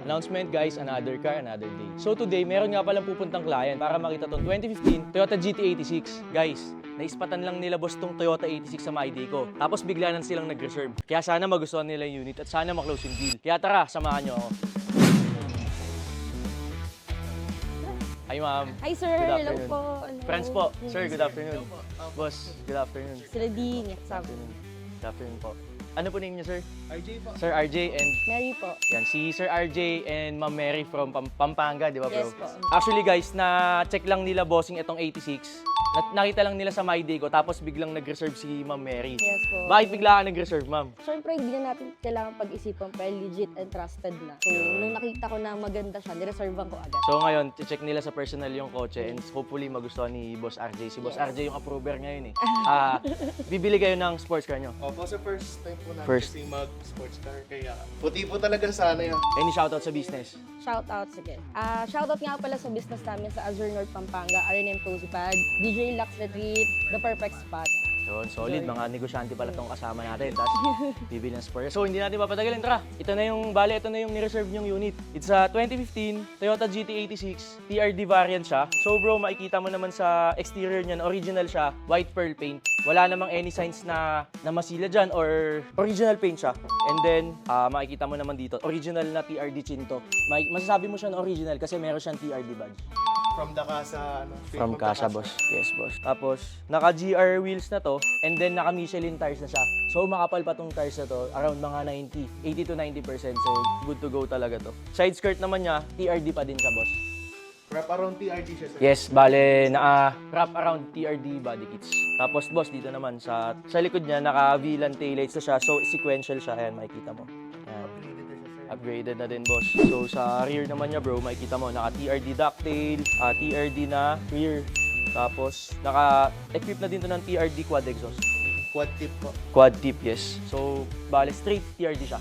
Announcement guys, another car, another day. So today, meron nga palang pupuntang client para makita tong 2015 Toyota GT86. Guys, naispatan lang nila boss tong Toyota 86 sa Mydeco. Tapos bigla na silang nag-reserve. Kaya sana magustuhan nila yung unit at sana maklose yung deal. Kaya tara, samahan nyo ako. Hi ma'am. Hi sir, Good hello afternoon. po. Hello. Friends po. Sir, good afternoon. Boss, good afternoon. Sila din, Good kasama. afternoon. Good afternoon po. Ano po name niyo, sir? RJ po. Sir RJ and Mary po. yan, si Sir RJ and Ma'am Mary from Pampanga, di ba bro? Yes po. Actually guys, na-check lang nila bossing itong 86. Nakita lang nila sa Mydeco tapos biglang nag-reserve si Ma'am Mary. Yes po. Bakit bigla ka nag-reserve, ma'am? Siyempre, hindi na natin kailangan pag-isipan pero legit and trusted na. So, nung nakita ko na maganda siya, nireservean ko agad. So ngayon, check nila sa personal yung kotse and hopefully magustuhan ni Boss RJ. Si Boss Yes. RJ yung approver ngayon eh. Bibili kayo ng sports car nyo. Opo, sa first time po namin First. kasi mag-sports car. Kaya puti po talaga sana yun. Any shoutout sa business? Shoutouts again. Shoutout nga pala sa business namin sa Azure North Pampanga, R&M Cozy Pad, DJ Lux Retreat, The Perfect Spot. Yun, solid. Mga negosyante pala itong kasama natin. Tapos, bibili ng sport. So, hindi natin papatagalin. Tara, ito na yung ni-reserve yung unit. It's a 2015 Toyota GT86 TRD variant siya. So, bro, makikita mo naman sa exterior niyan, original siya, white pearl paint. Wala namang any signs na masila dyan or original paint siya. And then, makikita mo naman dito, original na TRD Chinto. Masasabi mo siya na original kasi meron siyang TRD badge. From the Casa, ano? From Casa, boss. Yes, boss. Tapos, naka-GR wheels na to, and then naka-Michelin tires na siya. So, makapal pa tong tires na to, around mga 80 to 90%. So, good to go talaga to. Side skirt naman niya, TRD pa din siya, boss. Wrap around TRD siya, sir. Yes, bale, naka-wrap around TRD body kits. Tapos, boss, dito naman, sa likod niya, naka-VLAN taillights na siya. So, sequential siya. Ayan, makikita mo. Ayan. Upgraded na din, boss. So, sa rear naman niya, bro, makikita mo, naka-TRD ducktail, TRD na rear. Tapos, naka-equip na din to ng TRD quad exhaust. Quad tip po. Quad tip, yes. So, bale, straight TRD siya.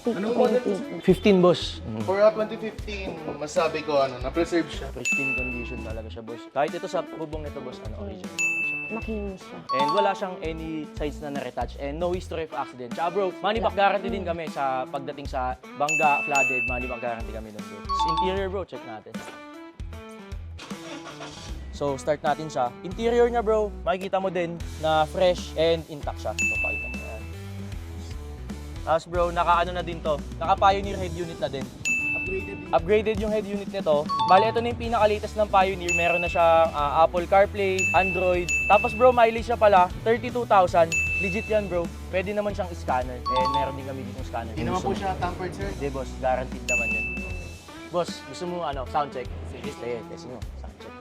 Anong model po, sir? 15, boss. For 2015, masabi ko, na-preserve siya. Pristine condition talaga siya, boss. Kahit ito sa bubong nito, boss, original naman siya. Makinis siya. And wala siyang any sides na na-retouch and no history of accident. Tsaka bro, money back guarantee din kami sa pagdating sa bangga, flooded, money back guarantee kami nun, bro. Interior, bro, check natin. So, start natin siya. Interior niya, bro, makikita mo din na fresh and intact siya. So, pakita mo yan. Tapos, bro, naka-ano na din to. Naka-Pioneer head unit na din. Upgraded din. Upgraded yung head unit nito. Bale, ito na yung pinaka-latest ng Pioneer. Meron na siyang Apple CarPlay, Android. Tapos bro, mileage siya pala, 32,000. Legit yan bro. Pwede naman siyang scanner. Meron din kami ditong scanner. Hindi naman po siya tampered, sir. Hindi boss, guaranteed naman yun. Boss, gusto mo sound check? Sige, test mo. Sound check.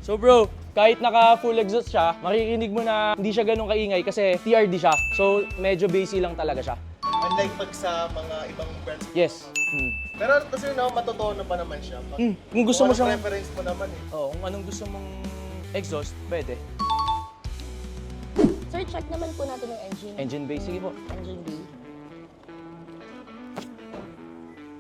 So bro, kahit naka full exhaust siya, maririnig mo na hindi siya ganun kaingay kasi TRD siya. So medyo bassy lang talaga siya. Unlike pag sa mga ibang brands. Yes. Pero kasi matutono pa naman siya. Kung gusto mo Kung siyang anong preference mo naman eh. Oo, kung anong gusto mong exhaust, pwede. Sir, check naman po natin yung engine. Engine bay, sige po. Engine bay.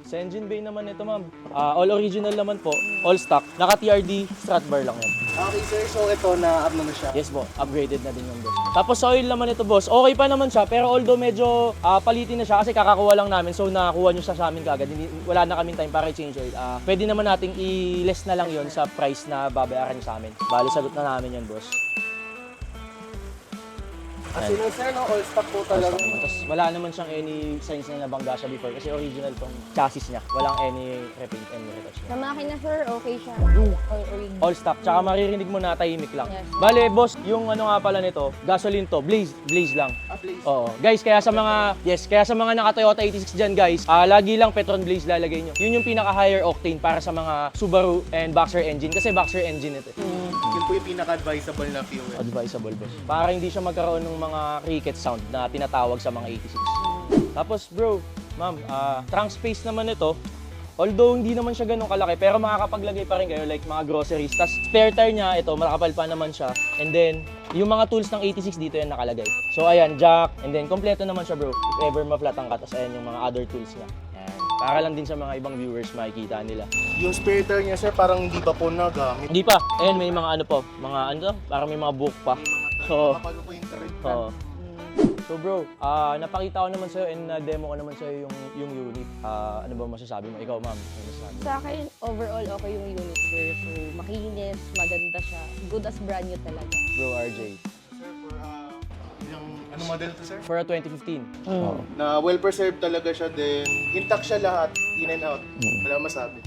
Sa engine bay naman ito, ma'am. All original naman po, all stock. Naka-TRD, strut bar lang yan. Okay, sir. So ito, na-up na siya. Yes po, upgraded na din yung boss. Tapos sa oil naman ito, boss. Okay pa naman siya, pero although medyo palitin na siya kasi kakakuha lang namin. So nakakuha nyo siya sa amin kagad. Wala na kaming time para i-change oil. Pwede naman nating i-less na lang yon sa price na babayaran nyo sa amin. Bali, sagot na namin yan, boss. Kasi no, sir, all stock po talaga. Tapos wala naman siyang any signs na nabangga siya before kasi original tong chassis niya. Walang any repaint and retouch Sa niya. makina sir, okay siya. All original. All stock, tsaka maririnig mo na tahimik lang. Yes. Bale, boss, yung ano nga pala nito, gasoline to, blaze lang. Please. Oo. Guys, kaya sa mga naka Toyota 86 diyan, guys, lagi lang Petron Blaze lalagay nyo. Yun yung pinaka higher octane para sa mga Subaru and Boxer engine kasi Boxer engine ito. Yun po yung pinaka-advisable na fuel. Advisable, boss. Para hindi siya magkaroon ng mga cricket sound na tinatawag sa mga 86. Tapos, bro, ma'am, trunk space naman ito. Although hindi naman siya ganun kalaki, pero makakapaglagay pa rin kayo like mga groceries. Tapos spare tire niya, ito, makakapal pa naman siya. And then, yung mga tools ng 86 dito yan nakalagay. So ayan, jack, and then kompleto naman siya bro. If ever ma-flat ang ka, tapos ayan yung mga other tools niya. Ayan. Para lang din sa mga ibang viewers makikita nila. Yung spiritor niya, sir, parang hindi pa po nagamit. Hindi pa. Ayan, may mga ano po. Mga ano to? Parang may mga book pa. Oo. Kapalo po yung trip. Oo. So bro, napakita ko naman sa'yo and demo ko naman sa'yo yung unit. Ano ba masasabi mo? Ikaw, ma'am. Ano masasabi mo? Sa akin, overall okay yung unit, sir. So, makinis, maganda siya. Good as brand new talaga. Bro, RJ. Sir, for ilang, ano model to, sir? For a 2015. Oo. Na well-preserved talaga siya din. Intact siya lahat, in and out. Wala masabi.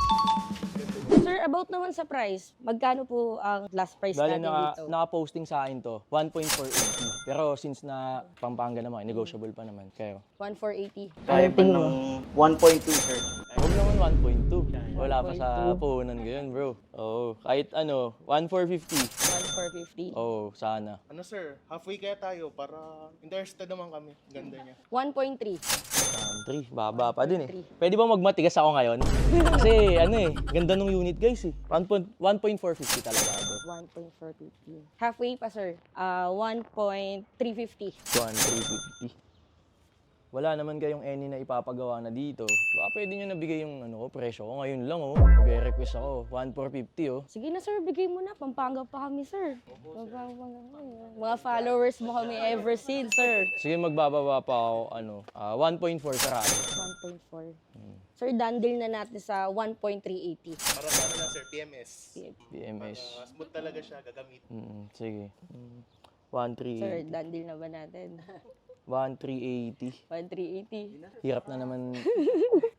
Sir, about naman sa price, magkano po ang last price Bali, natin dito? naka-posting sa akin to, 1.480. Pero since na Pampanga naman, negotiable pa naman. Kayo? 1,480. Kaya pa ng 1.2, sir. Huwag naman 1.2. Wala pa sa puhunan ngayon, bro. Oo. Kahit ano, 1,450. 1,450. Oo, sana. Ano, sir? Halfway kaya tayo para interested naman kami. Ganda niya. 1.3. 3, baba pa din eh. Pwede ba magmatigas ako ngayon? Kasi ano eh, ganda nung unit guys eh. 1.450 talaga ako. 1.450. Halfway pa, sir. 1.350. 1,350. Wala naman kayong any na ipapagawa na dito. Baka pwede nyo nabigay yung ano, ko, presyo ko. Ngayon lang oh. Mag-request ako. 1,450 oh. Sige na, sir. Bigay mo na. Pampanga pa kami, sir. Pampanga kami. Mga followers mo kami ever since, sir. Sige, magbababa pa ako, 1.4 sarado. 1.4. Sir, dandel na natin sa 1.380. Para sa ano lang, sir, PMS. BMS. Smooth talaga siya, gagamit. Sige. Sir, 1,380. dandel na ba natin? 1,380. 1.380. Hirap na naman.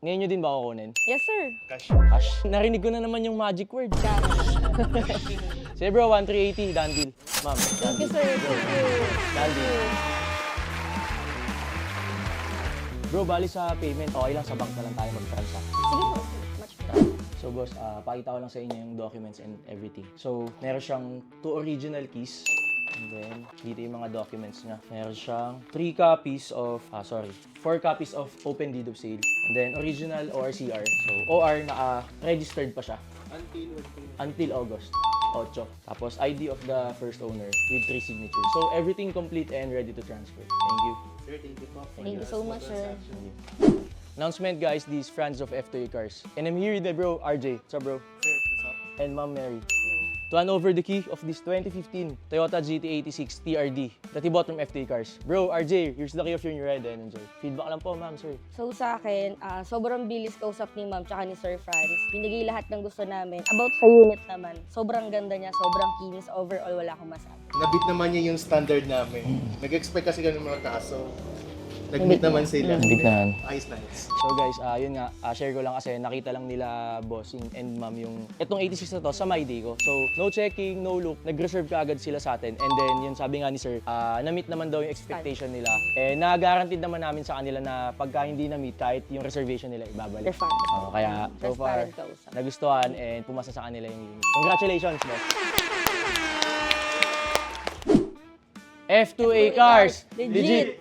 Ngayon nyo din ba kukunin? Yes, sir. Cash. Cash. Narinig ko na naman yung magic word. Sige bro, 1,380. Done deal. Ma'am, done Thank you, deal. sir. Thank you. Done deal. Bro, bali sa payment, okay lang sa bank na lang tayo mag-transact. Sige po. Much better. So boss, pakita ko lang sa inyo yung documents and everything. So, meron siyang 2 original keys. And then, dito yung mga documents niya. Meron siyang 4 copies of open deed of sale. And then, original ORCR. So, OR, naka-registered pa siya. Until August 8. Tapos, ID of the first owner with 3 signatures. So, everything complete and ready to transfer. Thank you. Sir, thank you po. Thank you so much, sir. Announcement guys, these friends of F2A Cars. And I'm here with my bro, RJ. What's up bro? Sir, what's up? And Ma'am Mary. To hand over the key of this 2015 Toyota GT86 TRD that he bought from F2A Cars. Bro, RJ, here's the key of your new ride and enjoy. Feedback lang po, ma'am, sir. So sa akin, sobrang bilis kausap ni ma'am tsaka ni Sir Franz. Binigay lahat ng gusto namin. About sa unit naman, sobrang ganda niya, sobrang kinis. Overall, wala akong masabi. Nabit naman niya yung standard namin. Nag-expect kasi kami mga kaso. Nag-meet naman sila. Nag-meet naman. Ayos na ayos. So guys, yun nga, share ko lang kasi nakita lang nila bossing and ma'am yung itong 86 na to sa my day ko. So, no checking, no look, nag-reserve ka agad sila sa atin. And then, yun sabi nga ni sir, na-meet naman daw yung expectation nila. Eh, na-guaranteed naman namin sa kanila na pagka hindi na-meet, kahit yung reservation nila ibabalik. They're fun. Kaya, so far, Transparent kausap. nagustuhan and pumasa sa kanila yung unit. Congratulations, boss! F2A Cars! Legit!